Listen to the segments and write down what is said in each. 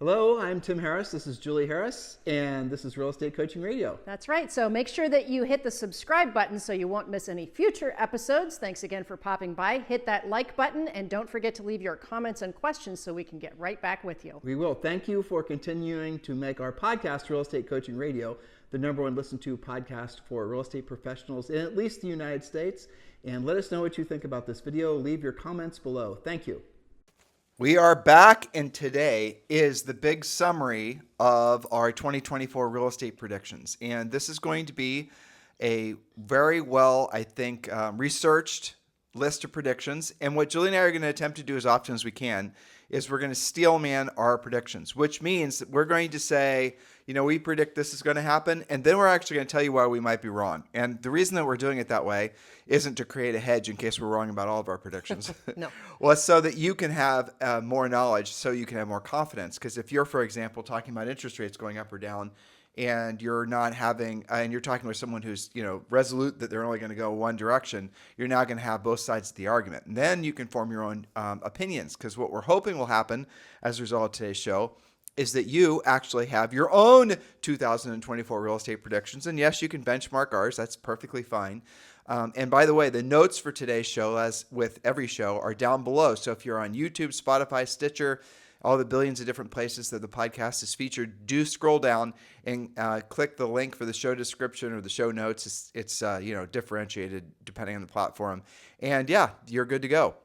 Hello, I'm Tim Harris. This is Julie Harris, and this is Real Estate Coaching Radio. That's right. So make sure that you hit the subscribe button so you won't miss any future episodes. Thanks again for popping by. Hit that like button, and don't forget to leave your comments and questions so we can get right back with you. We will. Thank you for continuing to make our podcast, Real Estate Coaching Radio, the #1 listened to podcast for real estate professionals in at least the United States. And let us know what you think about this video. Leave your comments below. Thank you. We are back, and today is the big summary of our 2024 real estate predictions. And this is going to be a very well, I think, researched list of predictions. And what Julie and I are going to attempt to do as often as we can is we're going to steel man our predictions, which means that we're going to say, you know, we predict this is going to happen, and then we're actually going to tell you why we might be wrong. And the reason that we're doing it that way isn't to create a hedge in case we're wrong about all of our predictions. No. Well, it's so that you can have more knowledge, so you can have more confidence. Because if you're, for example, talking about interest rates going up or down, and you're not having, and you're talking with someone who's, you know, resolute that they're only going to go one direction, you're now going to have both sides of the argument. And then you can form your own opinions, because what we're hoping will happen as a result of today's show is that you actually have your own 2024 real estate predictions. And yes, you can benchmark ours. That's perfectly fine. And by the way, the notes for today's show, as with every show, are down below. So if you're on YouTube, Spotify, Stitcher, all the billions of different places that the podcast is featured, do scroll down and click the link for the show description or the show notes. It's differentiated depending on the platform. And yeah, you're good to go.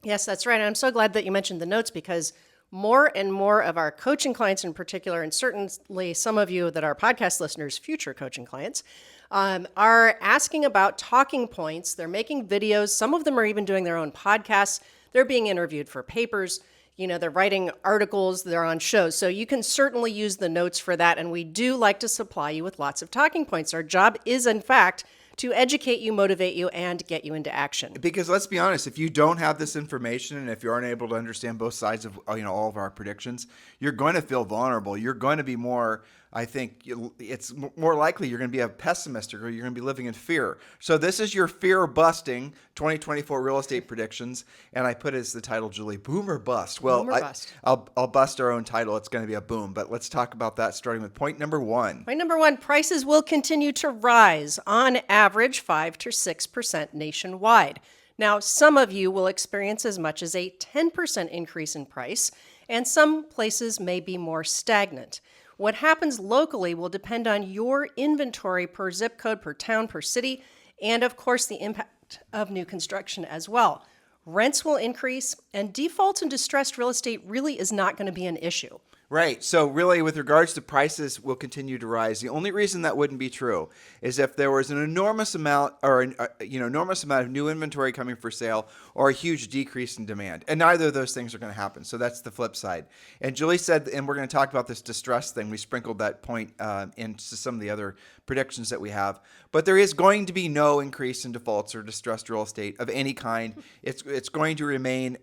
Yes, that's right. And I'm so glad that you mentioned the notes, because more and more of our coaching clients in particular, and certainly some of you that are podcast listeners, future coaching clients, are asking about talking points. They're making videos. Some of them are even doing their own podcasts. They're being interviewed for papers. You know, they're writing articles, they're on shows. So you can certainly use the notes for that. And we do like to supply you with lots of talking points. Our job is, in fact, to educate you, motivate you, and get you into action. Because let's be honest, if you don't have this information and if you aren't able to understand both sides of all of our predictions, you're going to feel vulnerable. You're going to be more, I think it's more likely you're going to be a pessimist, or you're going to be living in fear. So this is your fear-busting 2024 real estate predictions, and I put it as the title, Julie, boom or bust. Well, Bust. I'll bust our own title. It's going to be a boom, but let's talk about that starting with point number 1. Point number 1, prices will continue to rise on average 5 to 6% nationwide. Now, some of you will experience as much as a 10% increase in price, and some places may be more stagnant. What happens locally will depend on your inventory per zip code, per town, per city, and of course the impact of new construction as well. Rents will increase, and default and distressed real estate really is not going to be an issue. Right. So really, with regards to prices will continue to rise. The only reason that wouldn't be true is if there was an enormous amount enormous amount of new inventory coming for sale, or a huge decrease in demand. And neither of those things are going to happen. So that's the flip side. And Julie said, and we're going to talk about this distress thing. We sprinkled that point into some of the other predictions that we have. But there is going to be no increase in defaults or distressed real estate of any kind. It's going to remain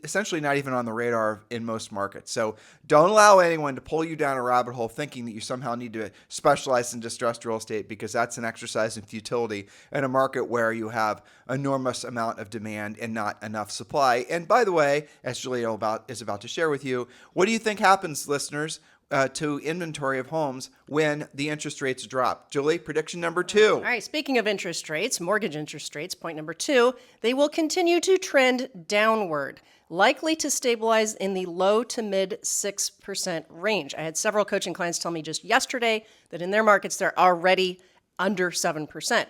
essentially not even on the radar in most markets. So don't allow anyone to pull you down a rabbit hole thinking that you somehow need to specialize in distressed real estate, because that's an exercise in futility in a market where you have enormous amount of demand and not enough supply. And by the way, as Julia is about to share with you, what do you think happens, listeners, to inventory of homes when the interest rates drop? Julie, prediction number 2. All right, speaking of interest rates, mortgage interest rates, point number 2, they will continue to trend downward, likely to stabilize in the low to mid 6% range. I had several coaching clients tell me just yesterday that in their markets, they're already under 7%.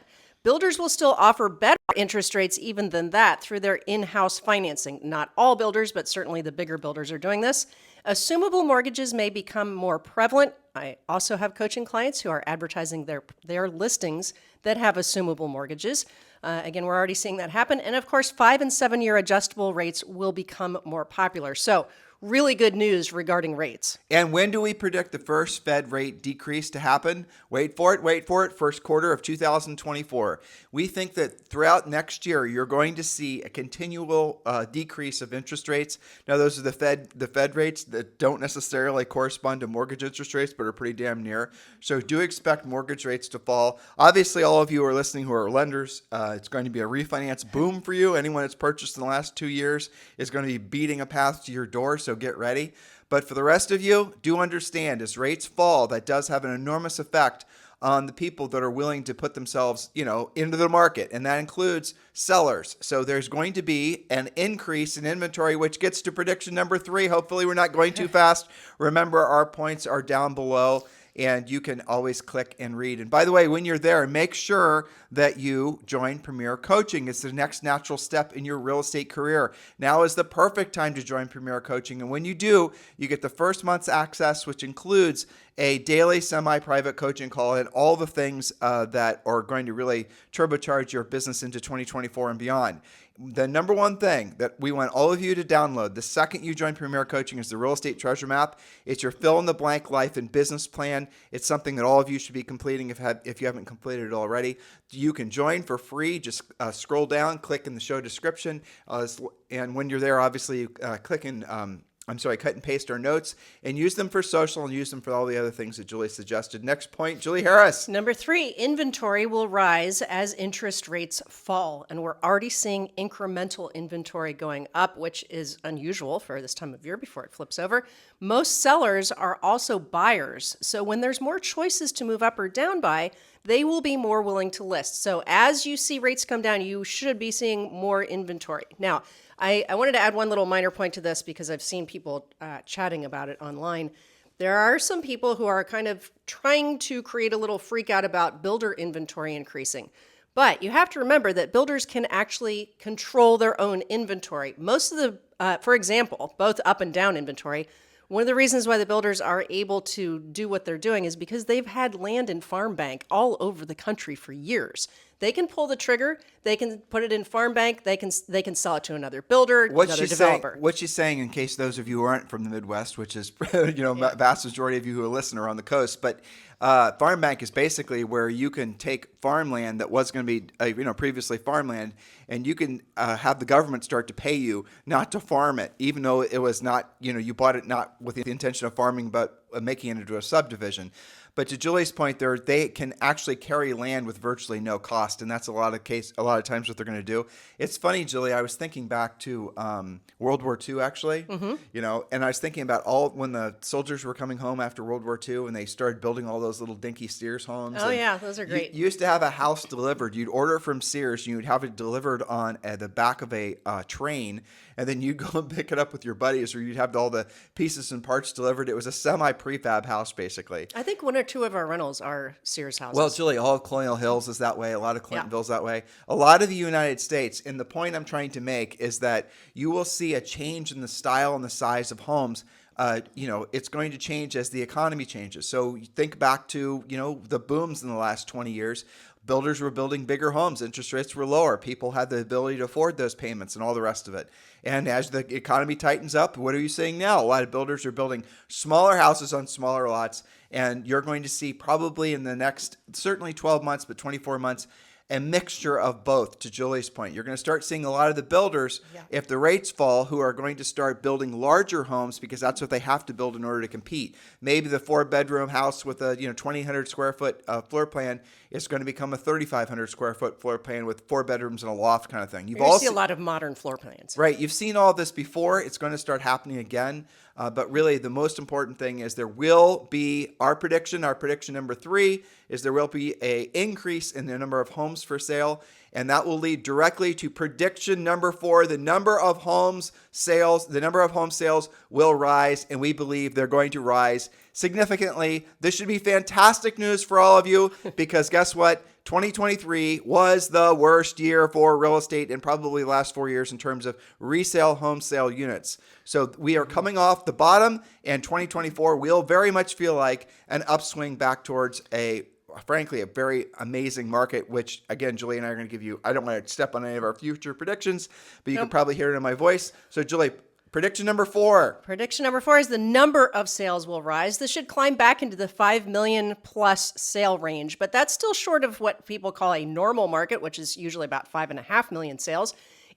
Builders will still offer better interest rates even than that through their in-house financing. Not all builders, but certainly the bigger builders are doing this. Assumable mortgages may become more prevalent. I also have coaching clients who are advertising their listings that have assumable mortgages. Again, we're already seeing that happen. And of course, 5 and 7 year adjustable rates will become more popular. So really good news regarding rates. And when do we predict the first Fed rate decrease to happen? Wait for it, first quarter of 2024. We think that throughout next year, you're going to see a continual decrease of interest rates. Now, those are the Fed rates that don't necessarily correspond to mortgage interest rates, but are pretty damn near. So do expect mortgage rates to fall. Obviously, all of you who are listening who are lenders, it's going to be a refinance boom for you. Anyone that's purchased in the last 2 years is going to be beating a path to your door. So get ready. But for the rest of you, do understand as rates fall, that does have an enormous effect on the people that are willing to put themselves, into the market. And that includes sellers. So there's going to be an increase in inventory, which gets to prediction number 3. Hopefully we're not going too fast. Remember, our points are down below, and you can always click and read. And by the way, when you're there, make sure that you join Premier Coaching. It's the next natural step in your real estate career. Now is the perfect time to join Premier Coaching. And when you do, you get the first month's access, which includes a daily semi-private coaching call and all the things that are going to really turbocharge your business into 2024 and beyond. The number one thing that we want all of you to download the second you join Premier Coaching is the Real Estate Treasure Map. It's your fill-in-the-blank life and business plan. It's something that all of you should be completing if you haven't completed it already. You can join for free. Just scroll down, click in the show description, and when you're there, obviously, you cut and paste our notes and use them for social and use them for all the other things that Julie suggested. Next point, Julie Harris. Number 3, inventory will rise as interest rates fall. And we're already seeing incremental inventory going up, which is unusual for this time of year before it flips over. Most sellers are also buyers. So when there's more choices to move up or down by, they will be more willing to list. So as you see rates come down, you should be seeing more inventory. Now, I wanted to add one little minor point to this because I've seen people chatting about it online. There are some people who are kind of trying to create a little freak out about builder inventory increasing. But you have to remember that builders can actually control their own inventory. Most of the, for example, both up and down inventory, one of the reasons why the builders are able to do what they're doing is because they've had land in farm bank all over the country for years. They can pull the trigger. They can put it in farm bank. They can sell it to another builder, another developer. What she's saying, in case those of you who aren't from the Midwest, which is vast majority of you who listen are on the coast, but farm bank is basically where you can take farmland that was going to be previously farmland, and you can have the government start to pay you not to farm it, even though it was not, you bought it not with the intention of farming, but making it into a subdivision. But to Julie's point, they can actually carry land with virtually no cost, and that's a lot of times what they're going to do. It's funny, Julie. I was thinking back to World War II, actually. Mm-hmm. And I was thinking about when the soldiers were coming home after World War II, and they started building all those little dinky Sears homes. Oh yeah, those are great. You used to have a house delivered. You'd order from Sears, and you'd have it delivered on the back of a train, and then you'd go and pick it up with your buddies, or you'd have all the pieces and parts delivered. It was a semi-prefab house, basically. I think one or two of our rentals are Sears houses. Well, Julie, all of Colonial Hills is that way. A lot of Clintonville's that way. A lot of the United States. And the point I'm trying to make is that you will see a change in the style and the size of homes. It's going to change as the economy changes. So you think back to, the booms in the last 20 years. Builders were building bigger homes. Interest rates were lower. People had the ability to afford those payments and all the rest of it. And as the economy tightens up, what are you seeing now? A lot of builders are building smaller houses on smaller lots. And you're going to see probably in the next, certainly 12 months, but 24 months, a mixture of both, to Julie's point. You're going to start seeing a lot of the builders, if the rates fall, who are going to start building larger homes because that's what they have to build in order to compete. Maybe the 4-bedroom house with a 2,800 square foot floor plan is going to become a 3,500 square foot floor plan with 4 bedrooms and a loft kind of thing. You see a lot of modern floor plans. Right. You've seen all this before. It's going to start happening again. But really, the most important thing is there will be our prediction number 3 is there will be an increase in the number of homes for sale. And that will lead directly to prediction number 4. The number of home sales will rise, and we believe they're going to rise significantly. This should be fantastic news for all of you because guess what? 2023 was the worst year for real estate in probably the last 4 years in terms of resale home sale units. So we are coming off the bottom, and 2024 will very much feel like an upswing back towards frankly, a very amazing market, which, again, Julie and I are going to give you. I don't want to step on any of our future predictions, but you can probably hear it in my voice. So, Julie, prediction number 4. Prediction number 4 is the number of sales will rise. This should climb back into the 5 million plus sale range, but that's still short of what people call a normal market, which is usually about 5.5 million sales.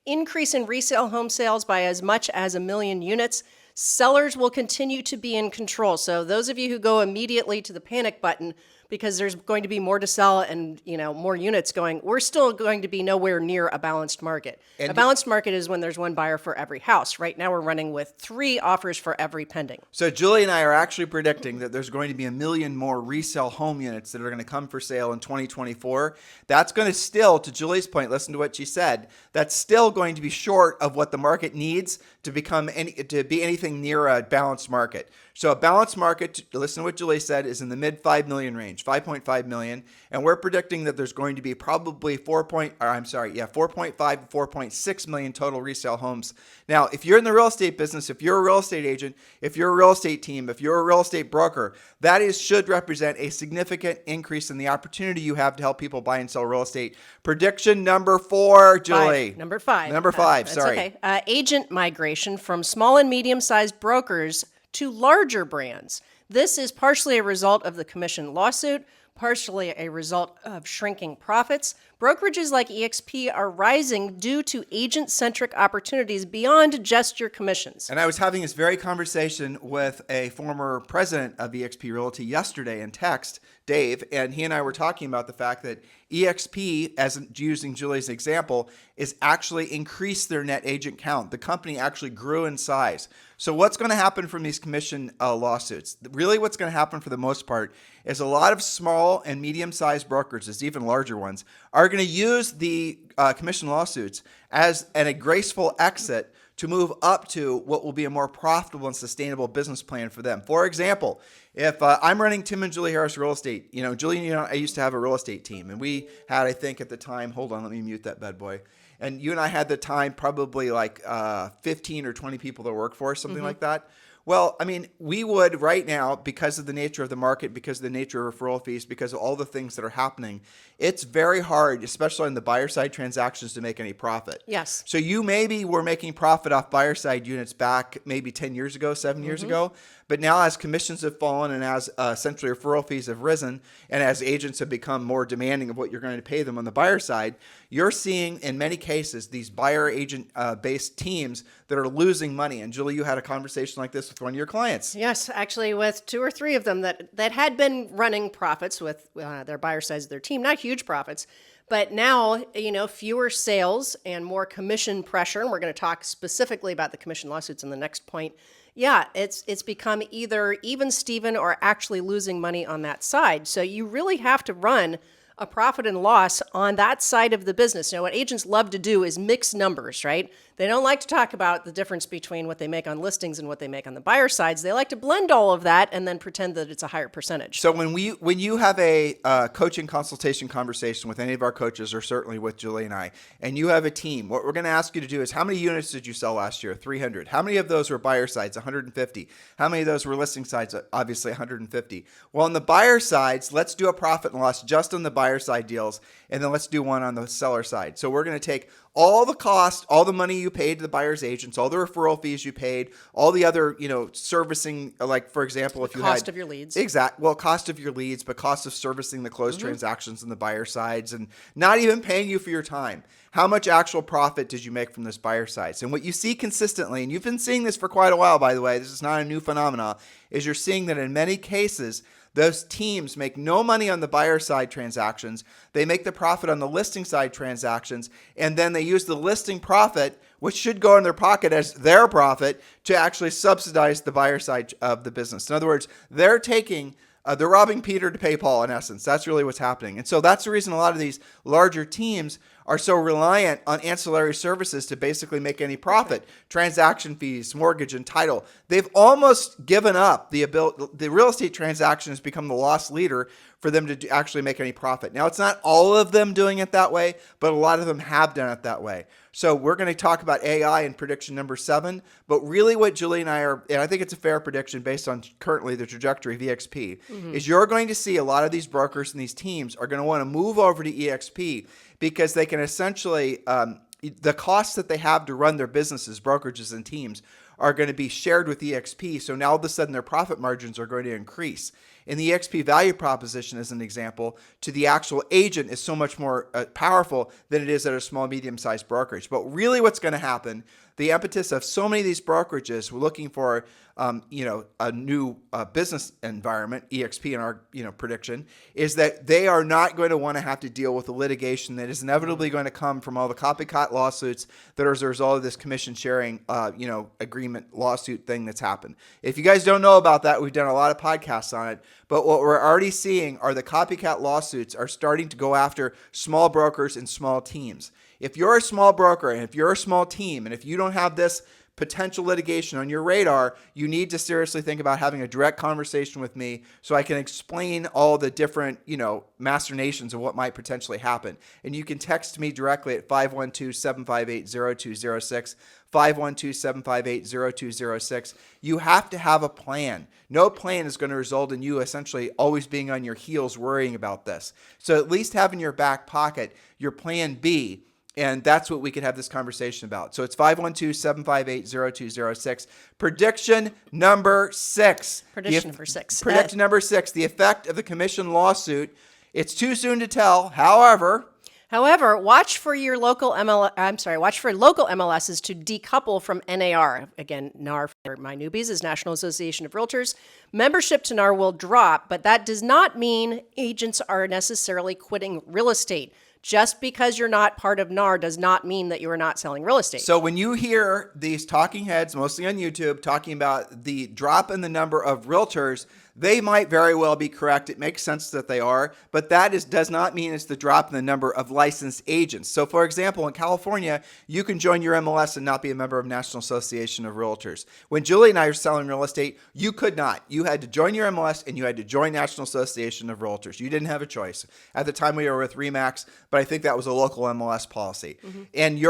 Increase in resale home sales by as much as 1 million units. Sellers will continue to be in control. So those of you who go immediately to the panic button because there's going to be more to sell and more units going, we're still going to be nowhere near a balanced market. A balanced market is when there's one buyer for every house. Right now we're running with 3 offers for every pending. So Julie and I are actually predicting that there's going to be 1 million more resale home units that are going to come for sale in 2024. That's going to still, to Julie's point, listen to what she said, that's still going to be short of what the market needs to be anything near a balanced market. So a balanced market, listen to what Julie said, is in the mid 5 million range, 5.5 million, and we're predicting that there's going to be probably 4.5 to 4.6 million total resale homes. Now, if you're in the real estate business, if you're a real estate agent, if you're a real estate team, if you're a real estate broker, that should represent a significant increase in the opportunity you have to help people buy and sell real estate. Prediction number 4, Julie. Number 5. Number 5, that's sorry. Okay. Agent migration from small and medium-sized brokers to larger brands. This is partially a result of the commission lawsuit, partially a result of shrinking profits. Brokerages like eXp are rising due to agent-centric opportunities beyond just your commissions. And I was having this very conversation with a former president of eXp Realty yesterday in text, Dave, and he and I were talking about the fact that eXp, as using Julie's example, is actually increased their net agent count. The company actually grew in size. So what's going to happen from these commission lawsuits? Really what's going to happen for the most part is a lot of small and medium-sized brokerages, even larger ones, are going to use the commission lawsuits as a graceful exit to move up to what will be a more profitable and sustainable business plan for them. For example, if I'm running Tim and Julie Harris Real Estate, Julie and I used to have a real estate team, and we had, I think at the time, hold on, let me mute that bad boy. And you and I had the time probably like 15 or 20 people to work for us, something like that. Well, I mean, we would right now, because of the nature of the market, because of the nature of referral fees, because of all the things that are happening, it's very hard, especially on the buyer side transactions, to make any profit. Yes. So you maybe were making profit off buyer side units back maybe 10 years ago, 7 years ago. But now as commissions have fallen and as essentially referral fees have risen and as agents have become more demanding of what you're going to pay them on the buyer side, you're seeing in many cases these buyer agent based teams that are losing money. And Julie, you had a conversation like this with one of your clients. Yes, actually with 2 or 3 of them that had been running profits with their buyer sides of their team, not huge profits. But now, fewer sales and more commission pressure, and we're going to talk specifically about the commission lawsuits in the next point. Yeah, it's become either even Steven or actually losing money on that side. So you really have to run a profit and loss on that side of the business. What agents love to do is mix numbers, right? They don't like to talk about the difference between what they make on listings and what they make on the buyer sides. They like to blend all of that and then pretend that it's a higher percentage. So when you have a coaching consultation conversation with any of our coaches, or certainly with Julie and I, and you have a team, what we're going to ask you to do is, how many units did you sell last year? 300. How many of those were buyer sides? 150. How many of those were listing sides? Obviously 150. Well, on the buyer sides, let's do a profit and loss just on the buyer side deals, and then let's do one on the seller side. So we're going to take all the cost, all the money you paid to the buyer's agents, all the referral fees you paid, all the other, servicing, like for example, if you had cost of your leads. Well, cost of your leads, but cost of servicing the closed transactions on the buyer sides, and not even paying you for your time. How much actual profit did you make from this buyer sides? And what you see consistently, and you've been seeing this for quite a while, by the way, this is not a new phenomenon, is you're seeing that in many cases, those teams make no money on the buyer side transactions. They make the profit on the listing side transactions, and then they use the listing profit, which should go in their pocket as their profit, to actually subsidize the buyer side of the business. In other words, they're robbing Peter to pay Paul, in essence. That's really what's happening. And so that's the reason a lot of these larger teams are so reliant on ancillary services to basically make any profit. Transaction fees, mortgage, and title. They've almost given up the ability. The real estate transaction has become the loss leader for them to actually make any profit. Now, it's not all of them doing it that way, but a lot of them have done it that way. So we're going to talk about AI in prediction number 7, but really what Julie and I are, and I think it's a fair prediction based on currently the trajectory of eXp, is you're going to see a lot of these brokers and these teams are going to want to move over to eXp because they can essentially, the costs that they have to run their businesses, brokerages and teams, are going to be shared with eXp. So now all of a sudden their profit margins are going to increase. And the eXp value proposition, as an example, to the actual agent is so much more powerful than it is at a small, medium-sized brokerage. But really what's going to happen, the impetus of so many of these brokerages were looking for, a new business environment, EXP in our, prediction, is that they are not going to want to have to deal with the litigation that is inevitably going to come from all the copycat lawsuits that are as a result of this commission sharing, agreement lawsuit thing that's happened. If you guys don't know about that, we've done a lot of podcasts on it. But what we're already seeing are the copycat lawsuits are starting to go after small brokers and small teams. If you're a small broker and if you're a small team and if you don't have this potential litigation on your radar, you need to seriously think about having a direct conversation with me so I can explain all the different, machinations of what might potentially happen. And you can text me directly at 512-758-0206, 512-758-0206. You have to have a plan. No plan is going to result in you essentially always being on your heels worrying about this. So at least have in your back pocket your plan B. And that's what we could have this conversation about. So it's 512-758-0206. Prediction number 6. Prediction number 6. Prediction number 6. The effect of the commission lawsuit. It's too soon to tell. However, watch for your local MLSs to decouple from NAR. Again, NAR for my newbies is National Association of Realtors. Membership to NAR will drop, but that does not mean agents are necessarily quitting real estate. Just because you're not part of NAR does not mean that you are not selling real estate. So when you hear these talking heads, mostly on YouTube, talking about the drop in the number of realtors, they might very well be correct. It makes sense that they are, but that does not mean it's the drop in the number of licensed agents. So for example, in California, you can join your MLS and not be a member of National Association of Realtors. When Julie and I were selling real estate, you could not. You had to join your MLS and you had to join National Association of Realtors. You didn't have a choice. At the time we were with RE/MAX, but I think that was a local MLS policy. Mm-hmm. And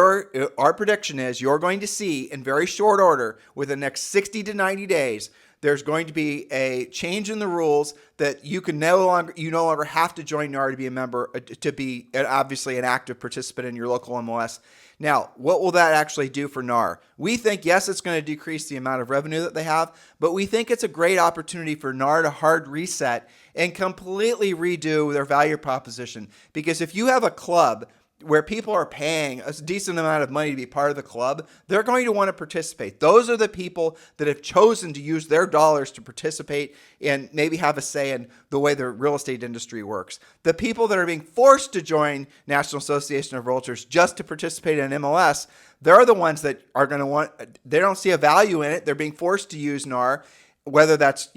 our prediction is you're going to see in very short order, within the next 60 to 90 days, there's going to be a change in the rules that you no longer have to join NAR to be a member, to be obviously an active participant in your local MLS. Now, what will that actually do for NAR? We think, yes, it's going to decrease the amount of revenue that they have, but we think it's a great opportunity for NAR to hard reset and completely redo their value proposition. Because if you have a club where people are paying a decent amount of money to be part of the club, they're going to want to participate. Those are the people that have chosen to use their dollars to participate and maybe have a say in the way the real estate industry works. The people that are being forced to join National Association of Realtors just to participate in MLS, they're the ones that are going to they don't see a value in it. They're being forced to use NAR. Whether that's,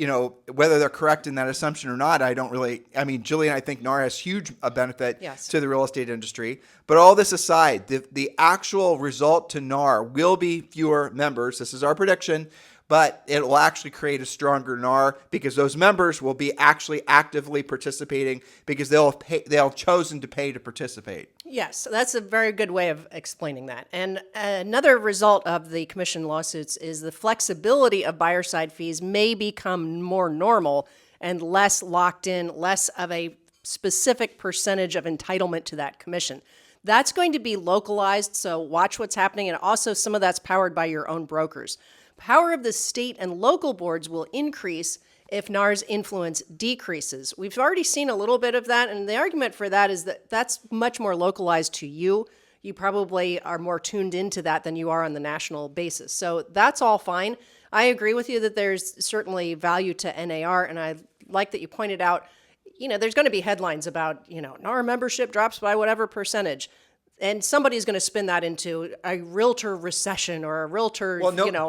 whether they're correct in that assumption or not, Julie and I think NAR has huge benefit to the real estate industry. But all this aside, the actual result to NAR will be fewer members. This is our prediction. But it will actually create a stronger NAR because those members will be actually actively participating because they'll have chosen to pay to participate. Yes, that's a very good way of explaining that. And another result of the commission lawsuits is the flexibility of buyer side fees may become more normal and less locked in, less of a specific percentage of entitlement to that commission. That's going to be localized, so watch what's happening. And also some of that's powered by your own brokers. Power of the state and local boards will increase if NAR's influence decreases. We've already seen a little bit of that, and the argument for that is that that's much more localized to you. You probably are more tuned into that than you are on the national basis. So that's all fine. I agree with you that there's certainly value to NAR, and I like that you pointed out, there's going to be headlines about, NAR membership drops by whatever percentage. And somebody's going to spin that into a realtor recession or a realtor,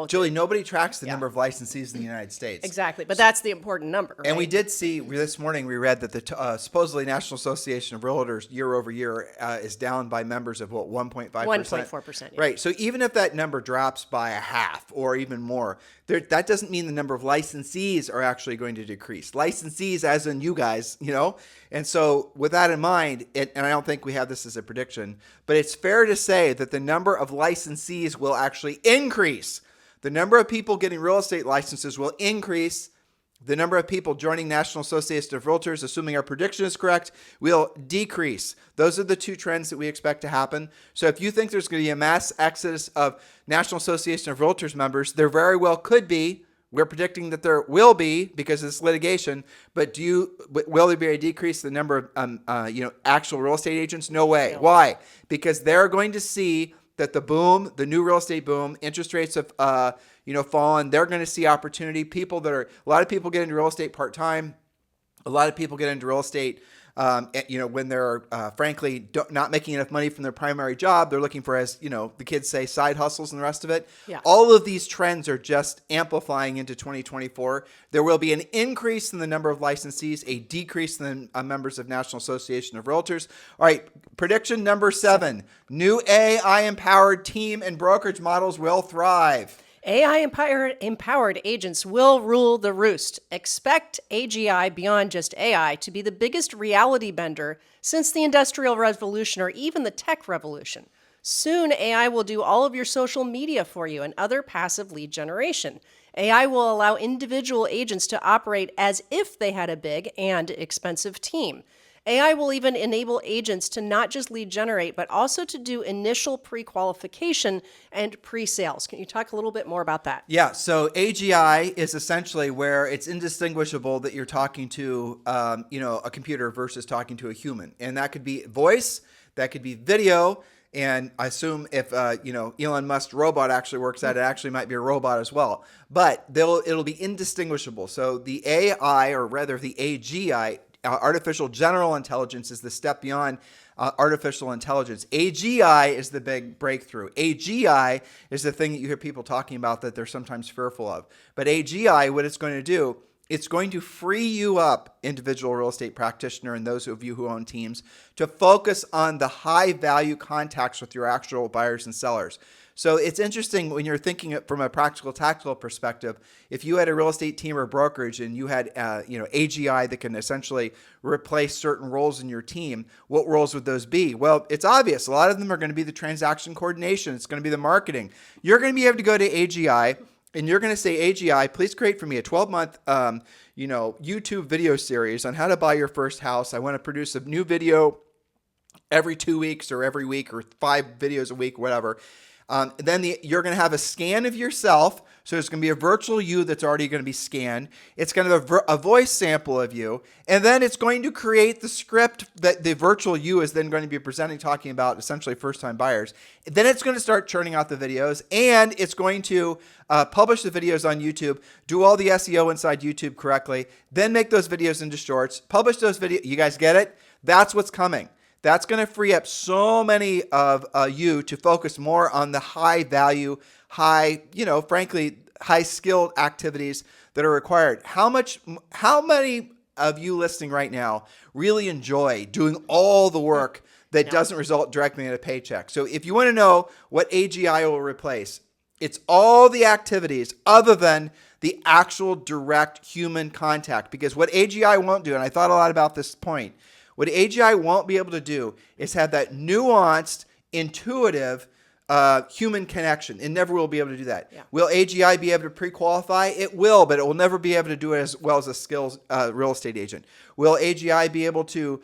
Julie, nobody tracks the number of licensees in the United States. Exactly. But that's the important number. Right? And we did see this morning, we read that the supposedly National Association of Realtors year over year is down by members of 1.5%? 1.4%. Yeah. Right. So even if that number drops by a half or even more, that doesn't mean the number of licensees are actually going to decrease. Licensees as in you guys, And so with that in mind, and I don't think we have this as a prediction, but it's fair to say that the number of licensees will actually increase. The number of people getting real estate licenses will increase. The number of people joining National Association of Realtors, assuming our prediction is correct, will decrease. Those are the two trends that we expect to happen. So if you think there's going to be a mass exodus of National Association of Realtors members, there very well could be. We're predicting that there will be because of this litigation, but will there be a decrease in the number of actual real estate agents? No way. No. Why? Because they're going to see that the new real estate boom, interest rates have, fallen. They're going to see opportunity. A lot of people get into real estate part-time. A lot of people get into real estate, when they're frankly not making enough money from their primary job. They're looking for, as the kids say, side hustles and the rest of it. Yeah. All of these trends are just amplifying into 2024. There will be an increase in the number of licensees, a decrease in the members of National Association of Realtors. All right, prediction number 7: new AI-empowered team and brokerage models will thrive. AI-empowered agents will rule the roost. Expect AGI beyond just AI to be the biggest reality bender since the Industrial Revolution or even the tech revolution. Soon, AI will do all of your social media for you and other passive lead generation. AI will allow individual agents to operate as if they had a big and expensive team. AI will even enable agents to not just lead generate, but also to do initial pre-qualification and pre-sales. Can you talk a little bit more about that? Yeah, so AGI is essentially where it's indistinguishable that you're talking to, a computer versus talking to a human. And that could be voice, that could be video, and I assume if, Elon Musk's robot actually works out, it actually might be a robot as well. But it'll be indistinguishable. So the AI, or rather the AGI, artificial general intelligence, is the step beyond artificial intelligence. AGI is the big breakthrough. AGI is the thing that you hear people talking about that they're sometimes fearful of. But AGI, what it's going to do, it's going to free you up, individual real estate practitioner and those of you who own teams, to focus on the high value contacts with your actual buyers and sellers. So it's interesting when you're thinking it from a practical, tactical perspective. If you had a real estate team or brokerage and you had, AGI that can essentially replace certain roles in your team, what roles would those be? Well, it's obvious. A lot of them are going to be the transaction coordination. It's going to be the marketing. You're going to be able to go to AGI and you're going to say, AGI, please create for me a 12-month, YouTube video series on how to buy your first house. I want to produce a new video every 2 weeks or every week or 5 videos a week, whatever. Then you're going to have a scan of yourself. So it's going to be a virtual you that's already going to be scanned. It's going to have a voice sample of you. And then it's going to create the script that the virtual you is then going to be presenting, talking about essentially first-time buyers. Then it's going to start churning out the videos, and it's going to publish the videos on YouTube, do all the SEO inside YouTube correctly, then make those videos into shorts, publish those videos. You guys get it? That's what's coming. That's going to free up so many of you to focus more on the high value, frankly, high skilled activities that are required. How many of you listening right now really enjoy doing all the work that doesn't result directly in a paycheck? So if you want to know what AGI will replace, it's all the activities other than the actual direct human contact. Because what AGI won't do, and I thought a lot about this point, what AGI won't be able to do is have that nuanced, intuitive human connection. It never will be able to do that. Yeah. Will AGI be able to pre-qualify? It will, but it will never be able to do it as well as a skilled real estate agent. Will AGI be able to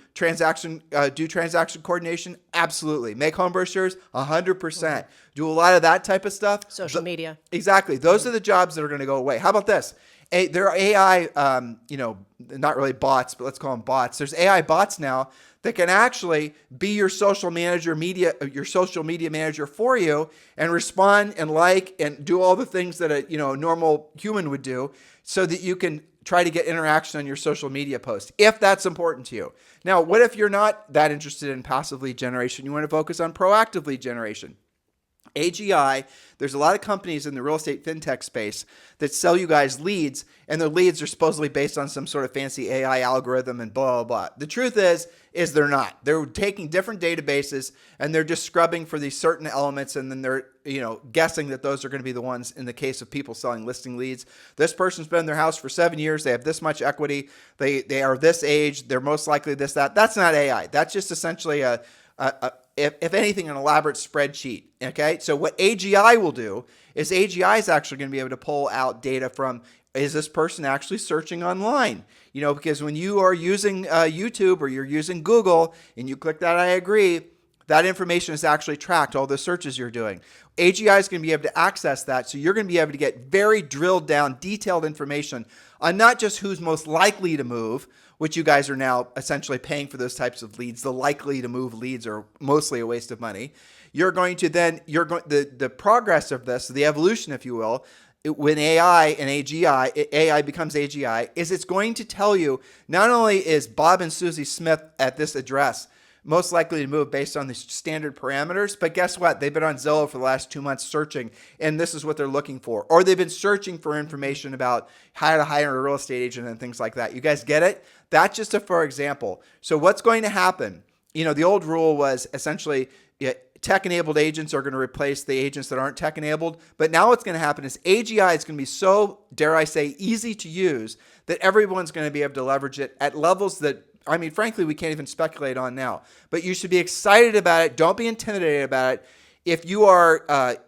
do transaction coordination? Absolutely. Make home brochures? 100%. Mm-hmm. Do a lot of that type of stuff. Social media. Exactly. Those are the jobs that are going to go away. How about this? There are AI, not really bots, but let's call them bots. There's AI bots now that can actually be your social media manager for you and respond and like and do all the things that a normal human would do, so that you can try to get interaction on your social media post, if that's important to you. Now, what if you're not that interested in passive lead generation? You want to focus on proactive lead generation. AGI, there's a lot of companies in the real estate fintech space that sell you guys leads, and their leads are supposedly based on some sort of fancy AI algorithm and blah, blah, blah. The truth is they're not. They're taking different databases and they're just scrubbing for these certain elements, and then they're guessing that those are going to be the ones in the case of people selling listing leads. This person's been in their house for 7 years. They have this much equity. They are this age. They're most likely this, that. That's not AI. That's just essentially if anything, an elaborate spreadsheet. Okay, so what AGI will do is AGI is actually going to be able to pull out data from, is this person actually searching online? Because when you are using YouTube or you're using Google and you click that I agree, that information is actually tracked, all the searches you're doing. AGI is going to be able to access that, so you're going to be able to get very drilled down, detailed information on not just who's most likely to move, which you guys are now essentially paying for those types of leads. The likely to move leads are mostly a waste of money. The progress of this, the evolution, if you will, when AI becomes AGI, is it's going to tell you not only is Bob and Susie Smith at this address most likely to move based on the standard parameters, but guess what? They've been on Zillow for the last 2 months searching, and this is what they're looking for. Or they've been searching for information about how to hire a real estate agent and things like that. You guys get it? That's just for example. So what's going to happen? The old rule was essentially tech-enabled agents are going to replace the agents that aren't tech-enabled. But now what's going to happen is AGI is going to be so, dare I say, easy to use that everyone's going to be able to leverage it at levels that, frankly, we can't even speculate on now. But you should be excited about it. Don't be intimidated about it. If you are,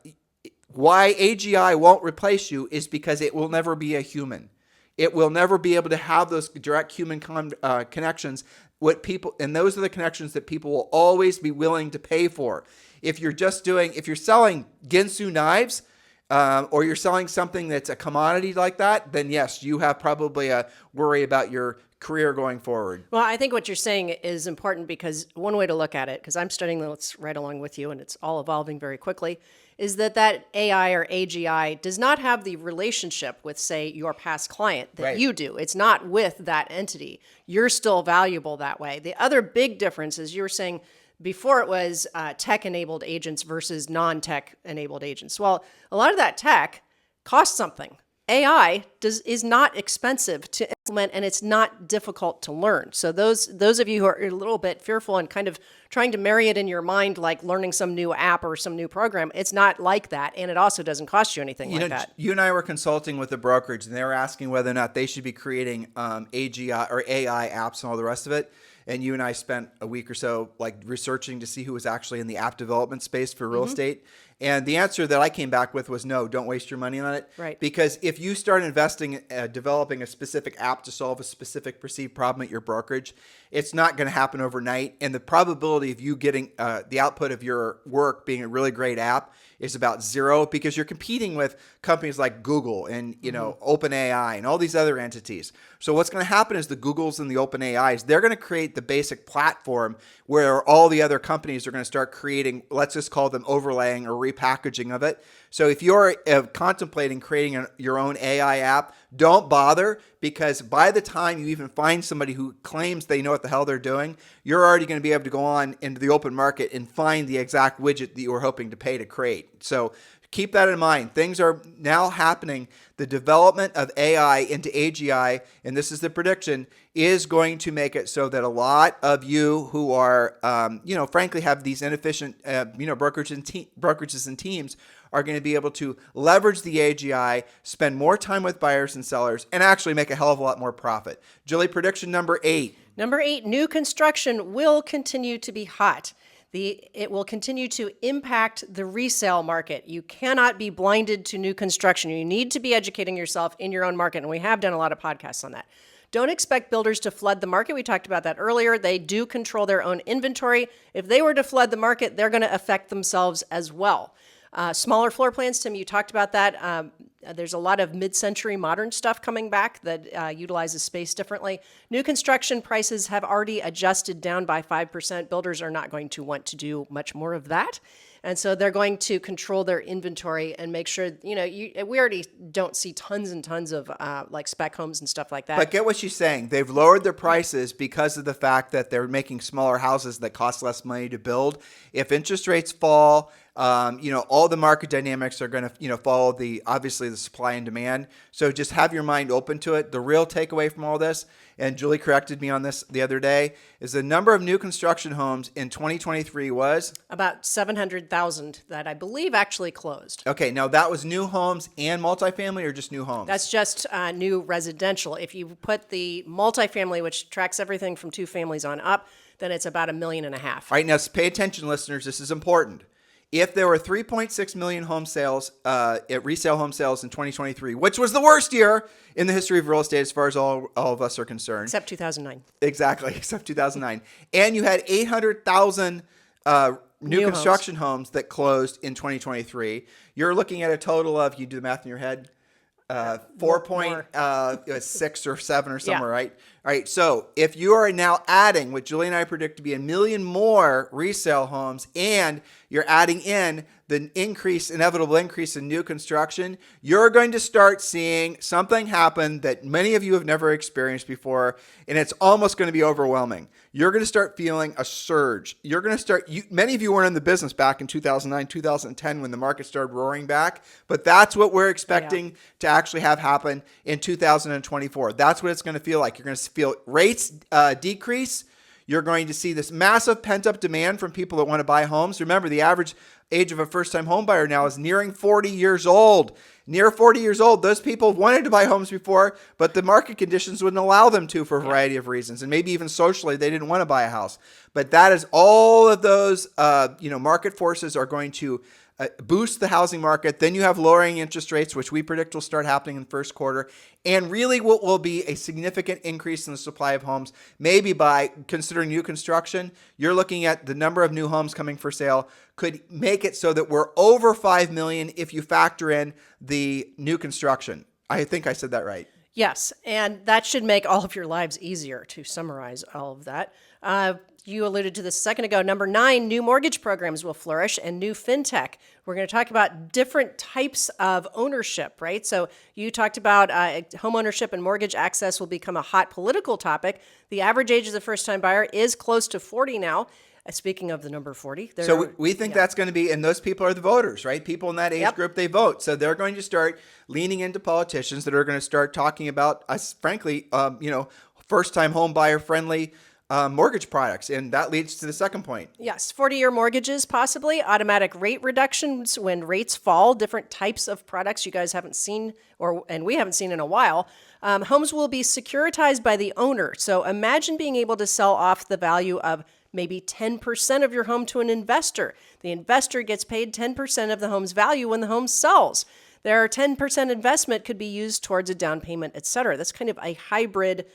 why AGI won't replace you is because it will never be a human. It will never be able to have those direct human connections. And those are the connections that people will always be willing to pay for. If you're selling Ginsu knives, or you're selling something that's a commodity like that, then yes, you have probably a worry about your career going forward. Well, I think what you're saying is important because one way to look at it, because I'm studying this right along with you and it's all evolving very quickly, is that AI or AGI does not have the relationship with, say, your past client that Right. you do. It's not with that entity. You're still valuable that way. The other big difference is you were saying before it was tech-enabled agents versus non-tech-enabled agents. Well, a lot of that tech costs something. AI is not expensive to implement, and it's not difficult to learn. So those of you who are a little bit fearful and kind of trying to marry it in your mind like learning some new app or some new program, it's not like that, and it also doesn't cost you anything like that. You and I were consulting with a brokerage, and they were asking whether or not they should be creating AGI or AI apps and all the rest of it. And you and I spent a week or so researching to see who was actually in the app development space for real estate. And the answer that I came back with was no, don't waste your money on it. Right. Because if you start investing, developing a specific app to solve a specific perceived problem at your brokerage, it's not going to happen overnight. And the probability of you getting the output of your work being a really great app is about zero, because you're competing with companies like Google and OpenAI and all these other entities. So what's going to happen is the Googles and the OpenAIs, they're going to create the basic platform where all the other companies are going to start creating, let's just call them overlaying or repackaging of it. So if you're contemplating creating your own AI app, don't bother, because by the time you even find somebody who claims they know what the hell they're doing, you're already going to be able to go on into the open market and find the exact widget that you were hoping to pay to create. So keep that in mind. Things are now happening. The development of AI into AGI, and this is the prediction, is going to make it so that a lot of you who are, frankly, have these inefficient, brokerages and teams are going to be able to leverage the AGI, spend more time with buyers and sellers, and actually make a hell of a lot more profit. Julie, prediction number 8. Number 8, new construction will continue to be hot. It will continue to impact the resale market. You cannot be blinded to new construction. You need to be educating yourself in your own market, and we have done a lot of podcasts on that. Don't expect builders to flood the market. We talked about that earlier. They do control their own inventory. If they were to flood the market, they're going to affect themselves as well. Smaller floor plans, Tim, you talked about that. There's a lot of mid-century modern stuff coming back that utilizes space differently. New construction prices have already adjusted down by 5%. Builders are not going to want to do much more of that. And so they're going to control their inventory and make sure, we already don't see tons and tons of spec homes and stuff like that. But get what she's saying. They've lowered their prices because of the fact that they're making smaller houses that cost less money to build. If interest rates fall, all the market dynamics are going to, follow obviously the supply and demand. So just have your mind open to it. The real takeaway from all this, and Julie corrected me on this the other day, is the number of new construction homes in 2023 was? About 700,000 that I believe actually closed. Okay, now that was new homes and multifamily, or just new homes? That's just new residential. If you put the multifamily, which tracks everything from 2 families on up, then it's about 1.5 million. All right, now pay attention, listeners. This is important. If there were 3.6 million home sales, resale home sales in 2023, which was the worst year in the history of real estate as far as all of us are concerned. Except 2009. Exactly, except 2009. And you had 800,000 new construction homes that closed in 2023, you're looking at a total of, you do the math in your head, 4.6 or 7 or somewhere, right? All right. So if you are now adding what Julie and I predict to be 1 million more resale homes, and you're adding in the inevitable increase in new construction, you're going to start seeing something happen that many of you have never experienced before, and it's almost going to be overwhelming. You're going to start feeling a surge. You're going to start, many of you weren't in the business back in 2009, 2010 when the market started roaring back, but that's what we're expecting to actually have happen in 2024. That's what it's going to feel like. You're going to feel rates decrease. You're going to see this massive pent-up demand from people that want to buy homes. Remember, the average age of a first-time home buyer now is nearing 40 years old. Near 40 years old, those people wanted to buy homes before, but the market conditions wouldn't allow them to for a variety of reasons. And maybe even socially, they didn't want to buy a house. But that is all of those market forces are going to boost the housing market. Then you have lowering interest rates, which we predict will start happening in the first quarter. And really what will be a significant increase in the supply of homes, maybe by considering new construction, you're looking at the number of new homes coming for sale could make it so that we're over 5 million if you factor in the new construction. I think I said that right. Yes, and that should make all of your lives easier, to summarize all of that. You alluded to this a second ago. Number 9, new mortgage programs will flourish and new fintech. We're going to talk about different types of ownership, right? So you talked about home ownership and mortgage access will become a hot political topic. The average age of the first-time buyer is close to 40 now. Speaking of the number 40. So we think that's going to be, and those people are the voters, right? People in that age group, they vote. So they're going to start leaning into politicians that are going to start talking about, frankly, first-time home buyer friendly mortgage products. And that leads to the second point. Yes, 40-year mortgages, possibly automatic rate reductions when rates fall, different types of products you guys haven't seen and we haven't seen in a while. Homes will be securitized by the owner. So imagine being able to sell off the value of maybe 10% of your home to an investor. The investor gets paid 10% of the home's value when the home sells. Their 10% investment could be used towards a down payment, et cetera. That's kind of a hybrid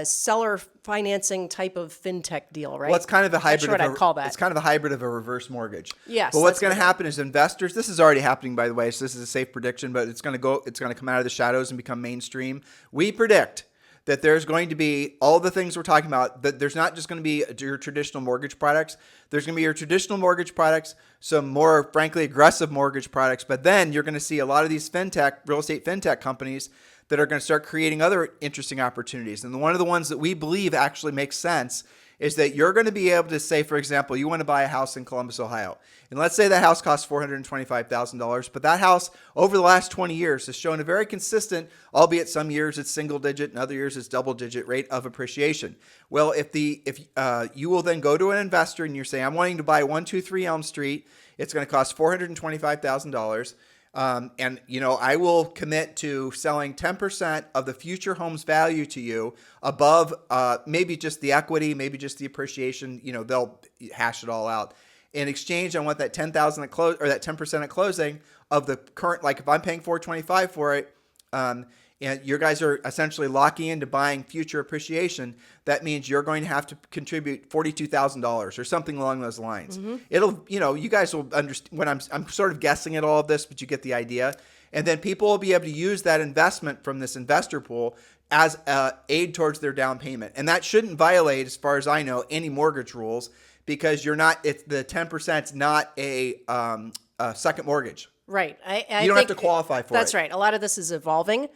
seller financing type of fintech deal, right? Well, it's kind of a hybrid. Not sure what I'd call that. It's kind of a hybrid of a reverse mortgage. Yes. But what's going to happen is investors. This is already happening, by the way. So this is a safe prediction, but it's going to come out of the shadows and become mainstream. We predict that there's going to be all the things we're talking about, that there's not just going to be your traditional mortgage products. There's going to be your traditional mortgage products, some more, frankly, aggressive mortgage products. But then you're going to see a lot of these real estate fintech companies that are going to start creating other interesting opportunities. And one of the ones that we believe actually makes sense is that you're going to be able to say, for example, you want to buy a house in Columbus, Ohio. And let's say that house costs $425,000, but that house over the last 20 years has shown a very consistent, albeit some years it's single digit and other years it's double digit rate of appreciation. Well, if you will then go to an investor and you're saying, I'm wanting to buy 123 Elm Street, it's going to cost $425,000. And I will commit to selling 10% of the future home's value to you above maybe just the equity, maybe just the appreciation. They'll hash it all out. In exchange, I want that $10,000 at close, or that 10% at closing of the current. Like if I'm paying $425 for it, and you guys are essentially locking into buying future appreciation, that means you're going to have to contribute $42,000 or something along those lines. Mm-hmm. It'll, you guys will understand when I'm sort of guessing at all of this, but you get the idea. And then people will be able to use that investment from this investor pool as aid towards their down payment. And that shouldn't violate, as far as I know, any mortgage rules, because the 10% is not a second mortgage. Right. You don't have to qualify for it. That's right. A lot of this is evolving.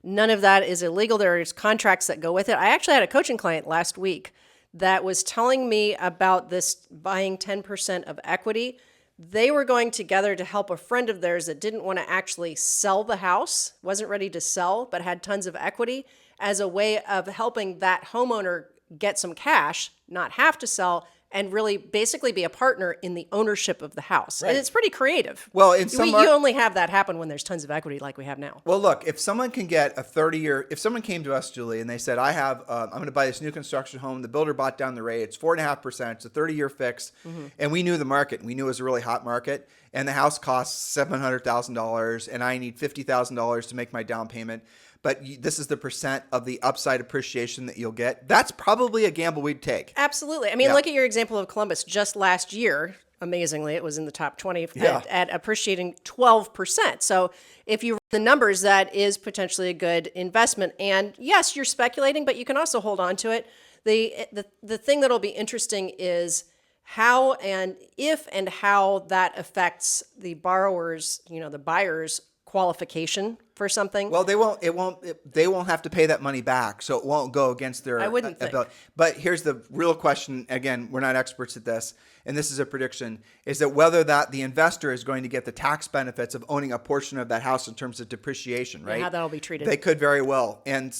None of that is illegal. There's contracts that go with it. I actually had a coaching client last week that was telling me about this buying 10% of equity. They were going together to help a friend of theirs that didn't want to actually sell the house, wasn't ready to sell, but had tons of equity, as a way of helping that homeowner get some cash, not have to sell, and really basically be a partner in the ownership of the house. Right. And it's pretty creative. Well, you only have that happen when there's tons of equity like we have now. Well, look, if someone can get a 30-year, if someone came to us, Julie, and they said, I'm going to buy this new construction home, the builder bought down the rate, it's 4.5%, it's a 30-year fix, and we knew the market, we knew it was a really hot market, and the house costs $700,000, and I need $50,000 to make my down payment. but this is the percent of the upside appreciation that you'll get. That's probably a gamble we'd take. Absolutely. I mean, look at your example of Columbus. Just last year, amazingly, it was in the top 20 at appreciating 12%. So if you read the numbers, that is potentially a good investment. And yes, you're speculating, but you can also hold on to it. The thing that'll be interesting is how and if and how that affects the borrower's, the buyer's qualification for something. Well, they won't have to pay that money back, so it won't go against their ability. But here's the real question. Again, we're not experts at this, and this is a prediction, is that whether the investor is going to get the tax benefits of owning a portion of that house in terms of depreciation, right? And how that'll be treated. They could very well. And,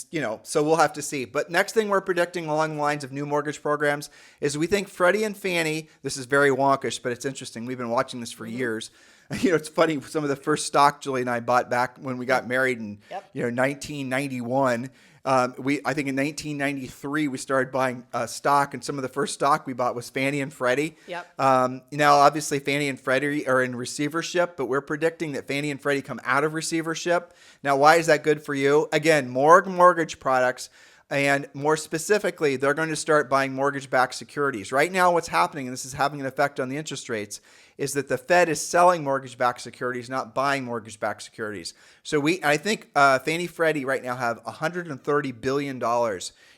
so we'll have to see. But next thing we're predicting along the lines of new mortgage programs is we think Freddie and Fannie, this is very wonkish, but it's interesting. We've been watching this for years. It's funny, some of the first stock Julie and I bought back when we got married in 1991. I think in 1993 we started buying stock, and some of the first stock we bought was Fannie and Freddie. Yep. Now, obviously, Fannie and Freddie are in receivership, but we're predicting that Fannie and Freddie come out of receivership. Now, why is that good for you? Again, more mortgage products. And more specifically, they're going to start buying mortgage-backed securities. Right now, what's happening, and this is having an effect on the interest rates, is that the Fed is selling mortgage-backed securities, not buying mortgage-backed securities. So I think Fannie Freddie right now have $130 billion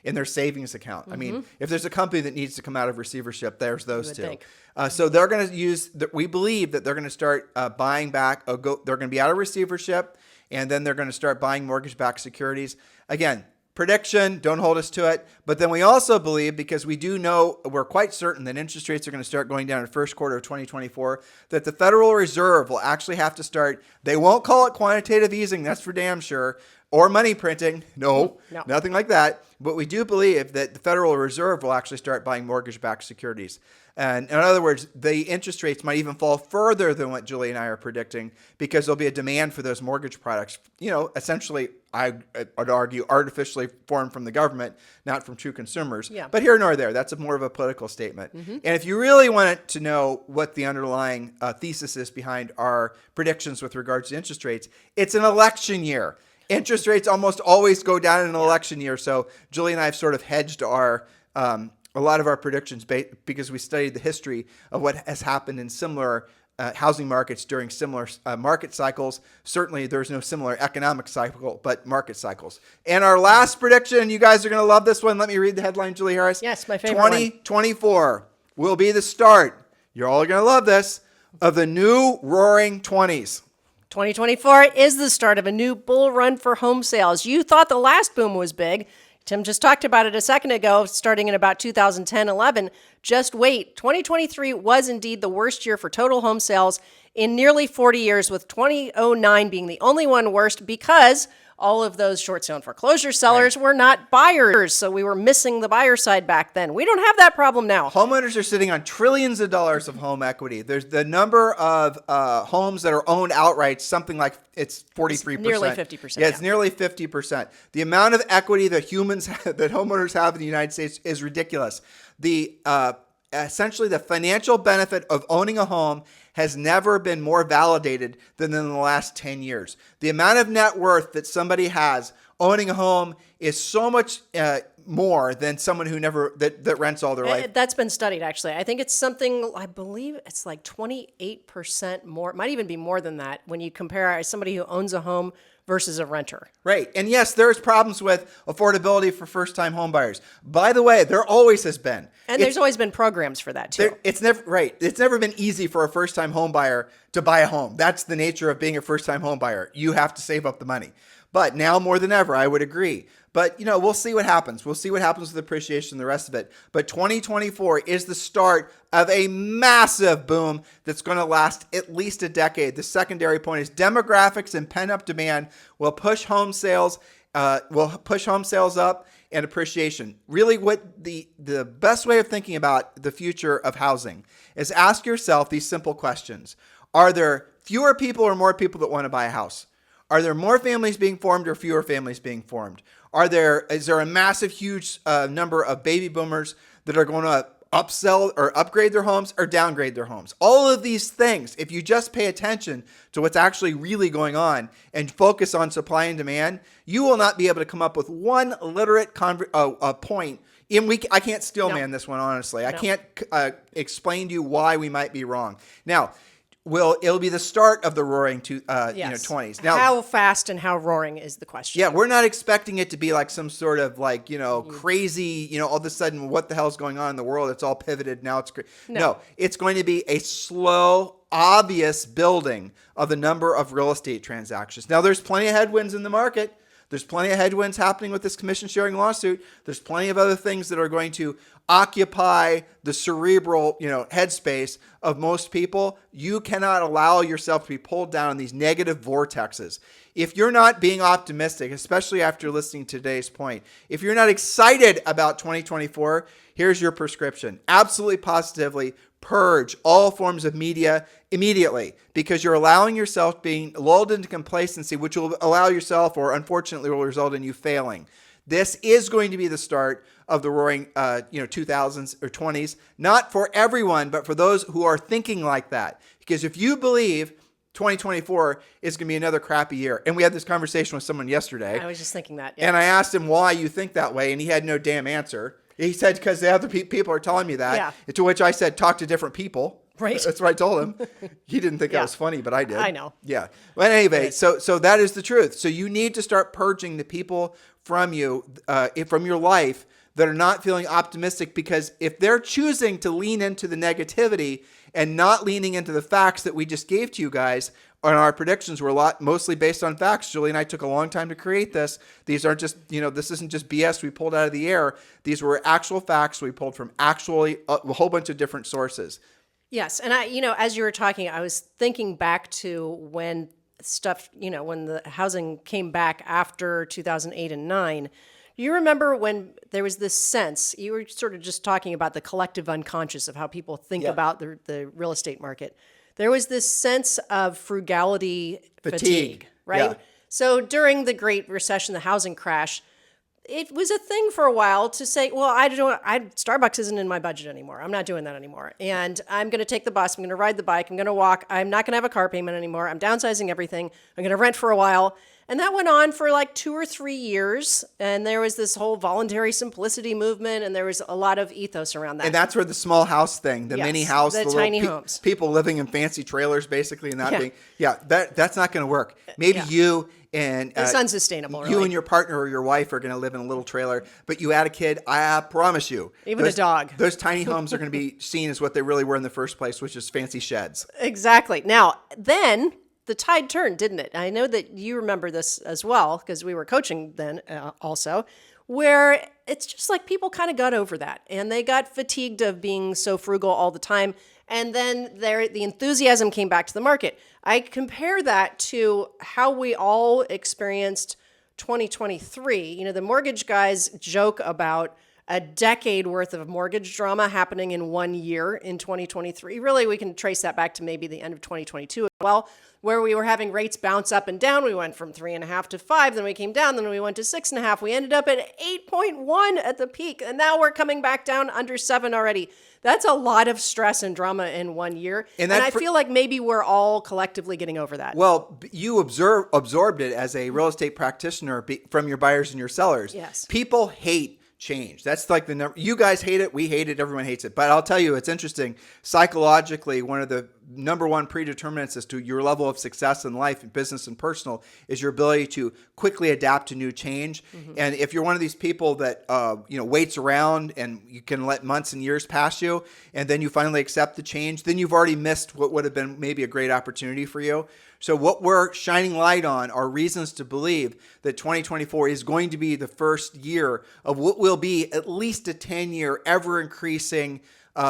in their savings account. I mean, if there's a company that needs to come out of receivership, there's those two. So they're going to we believe that they're going to start buying back, they're going to be out of receivership, and then they're going to start buying mortgage-backed securities. Again, prediction, don't hold us to it. But then we also believe, because we do know, we're quite certain that interest rates are going to start going down in the first quarter of 2024, that the Federal Reserve will actually have to start, they won't call it quantitative easing, that's for damn sure, or money printing. No, nothing like that. But we do believe that the Federal Reserve will actually start buying mortgage-backed securities. And in other words, the interest rates might even fall further than what Julie and I are predicting, because there'll be a demand for those mortgage products, essentially, I would argue, artificially formed from the government, not from true consumers. Yeah. But here nor there, that's more of a political statement. And if you really want to know what the underlying thesis is behind our predictions with regards to interest rates, it's an election year. Interest rates almost always go down in an election year. So Julie and I have sort of hedged a lot of our predictions because we studied the history of what has happened in similar housing markets during similar market cycles. Certainly, there's no similar economic cycle, but market cycles. And our last prediction, you guys are going to love this one. Let me read the headline, Julie Harris. Yes, my favorite one. 2024 will be the start, you're all going to love this, of the new roaring 20s. 2024 is the start of a new bull run for home sales. You thought the last boom was big. Tim just talked about it a second ago, starting in about 2010-11. Just wait. 2023 was indeed the worst year for total home sales in nearly 40 years, with 2009 being the only one worst because all of those short sale and foreclosure sellers were not buyers. So we were missing the buyer side back then. We don't have that problem now. Homeowners are sitting on trillions of dollars of home equity. There's the number of homes that are owned outright, something like it's 43%. It's nearly 50%. Yeah, it's nearly 50%. The amount of equity that homeowners have in the United States is ridiculous. Essentially, the financial benefit of owning a home has never been more validated than in the last 10 years. The amount of net worth that somebody has owning a home is so much more than someone who that rents all their life. That's been studied, actually. I think it's something, I believe it's like 28% more. It might even be more than that when you compare somebody who owns a home versus a renter. Right. And yes, there's problems with affordability for first-time home buyers. By the way, there always has been. And there's always been programs for that too. It's never been easy for a first-time home buyer to buy a home. That's the nature of being a first-time home buyer. You have to save up the money. But now more than ever, I would agree. But, we'll see what happens. We'll see what happens with appreciation and the rest of it. But 2024 is the start of a massive boom that's going to last at least a decade. The secondary point is demographics and pent-up demand will push home sales up and appreciation. Really, what the best way of thinking about the future of housing is ask yourself these simple questions. Are there fewer people or more people that want to buy a house? Are there more families being formed or fewer families being formed? Is there a massive, huge number of baby boomers that are going to upsell or upgrade their homes or downgrade their homes. All of these things, if you just pay attention to what's actually really going on and focus on supply and demand, you will not be able to come up with one literate point. I can't steel man this one, honestly. I can't explain to you why we might be wrong. Now, it'll be the start of the roaring 20s. Now, how fast and how roaring is the question? Yeah, we're not expecting it to be like some sort of like, crazy, all of a sudden what the hell's going on in the world? It's all pivoted. Now it's no, it's going to be a slow, obvious building of the number of real estate transactions. Now, there's plenty of headwinds in the market. There's plenty of headwinds happening with this commission sharing lawsuit. There's plenty of other things that are going to occupy the cerebral, headspace of most people. You cannot allow yourself to be pulled down in these negative vortexes. If you're not being optimistic, especially after listening to today's point, if you're not excited about 2024, here's your prescription. Absolutely, positively, purge all forms of media immediately, because you're allowing yourself being lulled into complacency, which will allow yourself, or unfortunately will result in you failing. This is going to be the start of the roaring 2000s or 20s, not for everyone, but for those who are thinking like that. Because if you believe 2024 is going to be another crappy year, and we had this conversation with someone yesterday. I was just thinking that. And I asked him why you think that way, and he had no damn answer. He said, because the other people are telling me that. Yeah. To which I said, talk to different people. Right. That's what I told him. He didn't think that was funny, but I did. I know. Yeah. But anyway, so that is the truth. So you need to start purging the people from you, from your life, that are not feeling optimistic, because if they're choosing to lean into the negativity and not leaning into the facts that we just gave to you guys, and our predictions were mostly based on facts. Julie and I took a long time to create this. These aren't just, this isn't just BS we pulled out of the air. These were actual facts we pulled from actually a whole bunch of different sources. Yes. And as you were talking, I was thinking back to when when the housing came back after 2008 and 9. You remember when there was this sense, you were sort of just talking about the collective unconscious of how people think about the real estate market. There was this sense of frugality fatigue, right? Yeah. So during the Great Recession, the housing crash, it was a thing for a while to say, well, Starbucks isn't in my budget anymore. I'm not doing that anymore. And I'm going to take the bus. I'm going to ride the bike. I'm going to walk. I'm not going to have a car payment anymore. I'm downsizing everything. I'm going to rent for a while. And that went on for like 2 or 3 years. And there was this whole voluntary simplicity movement. And there was a lot of ethos around that. And that's where the small house thing, the mini house, the tiny homes. People living in fancy trailers basically, and not being, that's not going to work. Maybe you and it's unsustainable. You and your partner or your wife are going to live in a little trailer, but you add a kid, I promise you. Even a dog. Those tiny homes are going to be seen as what they really were in the first place, which is fancy sheds. Exactly. Now, then the tide turned, didn't it? I know that you remember this as well, because we were coaching then also, where it's just like people kind of got over that and they got fatigued of being so frugal all the time. And then the enthusiasm came back to the market. I compare that to how we all experienced 2023. The mortgage guys joke about a decade worth of mortgage drama happening in 1 year in 2023. Really, we can trace that back to maybe the end of 2022 as well, where we were having rates bounce up and down. We went from 3.5 to 5, then we came down, then we went to 6.5. We ended up at 8.1 at the peak, and now we're coming back down under 7 already. That's a lot of stress and drama in 1 year. And I feel like maybe we're all collectively getting over that. Well, you absorbed it as a real estate practitioner from your buyers and your sellers. Yes. People hate change. That's like the number. You guys hate it. We hate it. Everyone hates it. But I'll tell you, it's interesting. Psychologically, one of the number one predeterminants as to your level of success in life, business and personal, is your ability to quickly adapt to new change. Mm-hmm. And if you're one of these people that waits around and you can let months and years pass you, and then you finally accept the change, then you've already missed what would have been maybe a great opportunity for you. So what we're shining light on are reasons to believe that 2024 is going to be the first year of what will be at least a 10-year ever-increasing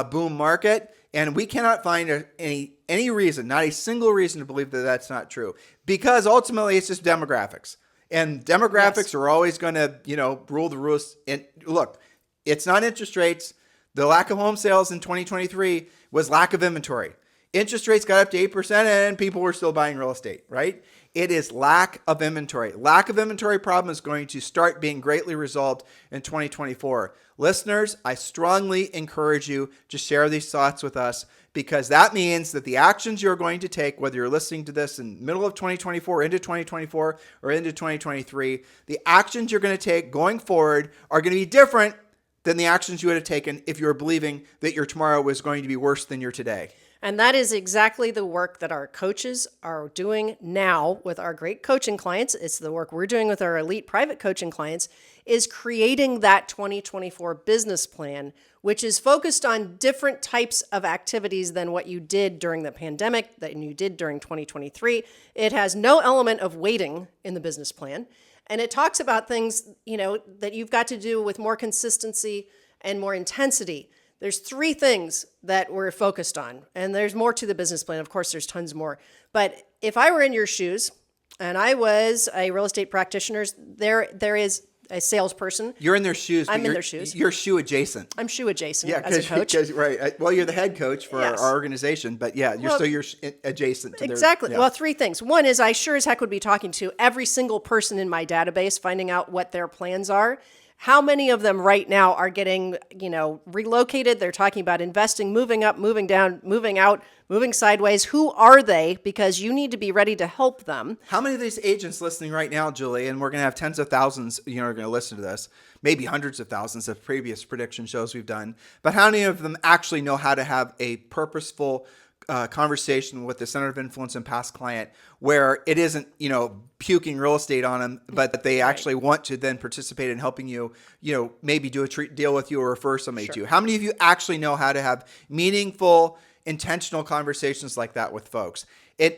boom market. And we cannot find any reason, not a single reason to believe that that's not true. Because ultimately it's just demographics. And demographics are always going to, rule the roost. And look, it's not interest rates. The lack of home sales in 2023 was lack of inventory. Interest rates got up to 8% and people were still buying real estate, right? It is lack of inventory. Lack of inventory problem is going to start being greatly resolved in 2024. Listeners, I strongly encourage you to share these thoughts with us, because that means that the actions you're going to take, whether you're listening to this in the middle of 2024, into 2024, or into 2023, the actions you're going to take going forward are going to be different than the actions you would have taken if you were believing that your tomorrow was going to be worse than your today. And that is exactly the work that our coaches are doing now with our great coaching clients. It's the work we're doing with our elite private coaching clients, is creating that 2024 business plan, which is focused on different types of activities than what you did during the pandemic, that you did during 2023. It has no element of waiting in the business plan. And it talks about things, that you've got to do with more consistency and more intensity. There's 3 things that we're focused on, and there's more to the business plan. Of course, there's tons more. But if I were in your shoes and I was a real estate practitioner, there is a salesperson. You're in their shoes. I'm in their shoes. You're shoe adjacent. I'm shoe adjacent Yeah, as a coach. Right. Well, you're the head coach for Yes. our organization, but yeah, you're adjacent to Exactly. their... Yeah. Well, 3 things. One is I sure as heck would be talking to every single person in my database, finding out what their plans are. How many of them right now are getting, relocated? They're talking about investing, moving up, moving down, moving out, moving sideways. Who are they? Because you need to be ready to help them. How many of these agents listening right now, Julie, and we're going to have tens of thousands, are going to listen to this, maybe hundreds of thousands of previous prediction shows we've done, but how many of them actually know how to have a purposeful conversation with the center of influence and past client where it isn't, puking real estate on them, but that they actually want to then participate in helping you, maybe do a deal with you or refer somebody to you? How many of you actually know how to have meaningful, intentional conversations like that with folks?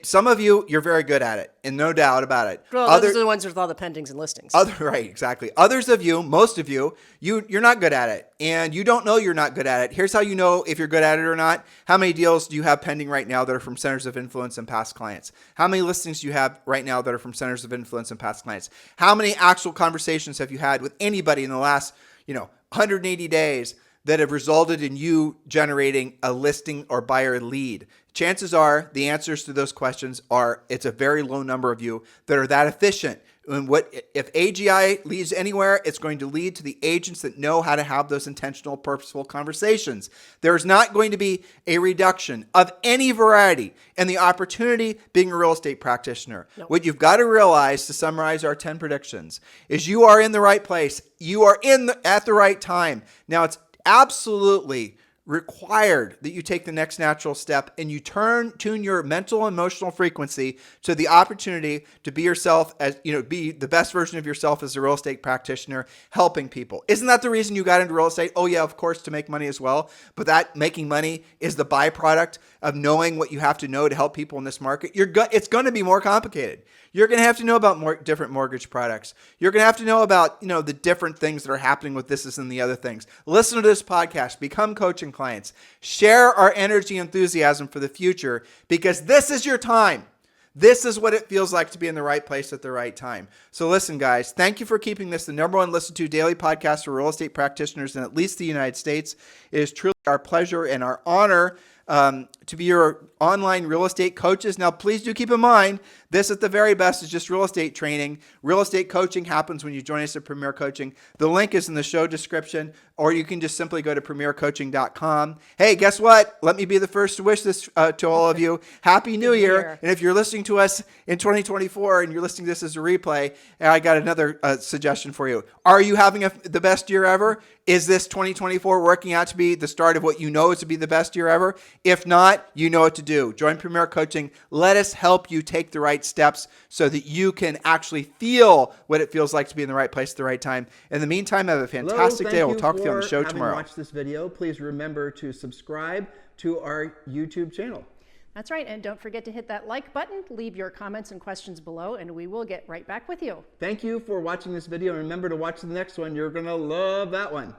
Some of you, you're very good at it, and no doubt about it. Well, those are the ones with all the pendings and listings. Right, exactly. Others of you, most of you, you're not good at it, and you don't know you're not good at it. Here's how you know if you're good at it or not. How many deals do you have pending right now that are from centers of influence and past clients? How many listings do you have right now that are from centers of influence and past clients? How many actual conversations have you had with anybody in the last, 180 days that have resulted in you generating a listing or buyer lead? Chances are the answers to those questions are it's a very low number of you that are that efficient. And if AGI leads anywhere, it's going to lead to the agents that know how to have those intentional, purposeful conversations. There's not going to be a reduction of any variety in the opportunity being a real estate practitioner. Nope. What you've got to realize, to summarize our 10 predictions, is you are in the right place. You are at the right time. Now, it's absolutely required that you take the next natural step and you tune your mental and emotional frequency to the opportunity to be yourself, as be the best version of yourself as a real estate practitioner, helping people. Isn't that the reason you got into real estate? Oh yeah, of course, to make money as well. But that making money is the byproduct of knowing what you have to know to help people in this market. It's going to be more complicated. You're going to have to know about different mortgage products. You're going to have to know about, the different things that are happening with this and the other things. Listen to this podcast, become coaching clients, share our energy and enthusiasm for the future, because this is your time. This is what it feels like to be in the right place at the right time. So listen, guys, thank you for keeping this the number 1 listened to daily podcast for real estate practitioners in at least the United States. It is truly our pleasure and our honor to be your online real estate coaches. Now, please do keep in mind, this at the very best is just real estate training. Real estate coaching happens when you join us at Premier Coaching. The link is in the show description, or you can just simply go to premiercoaching.com. Hey, guess what? Let me be the first to wish this to all of you. Happy New Year. And if you're listening to us in 2024 and you're listening to this as a replay, I got another suggestion for you. Are you having the best year ever? Is this 2024 working out to be the start of what you know is to be the best year ever? If not, you know what to do. Join Premier Coaching. Let us help you take the right steps so that you can actually feel what it feels like to be in the right place at the right time. In the meantime, have a fantastic day. We'll talk to you on the show tomorrow. Watch this video. Please remember to subscribe to our YouTube channel. That's right. And don't forget to hit that like button, leave your comments and questions below, and we will get right back with you. Thank you for watching this video. And remember to watch the next one. You're going to love that one.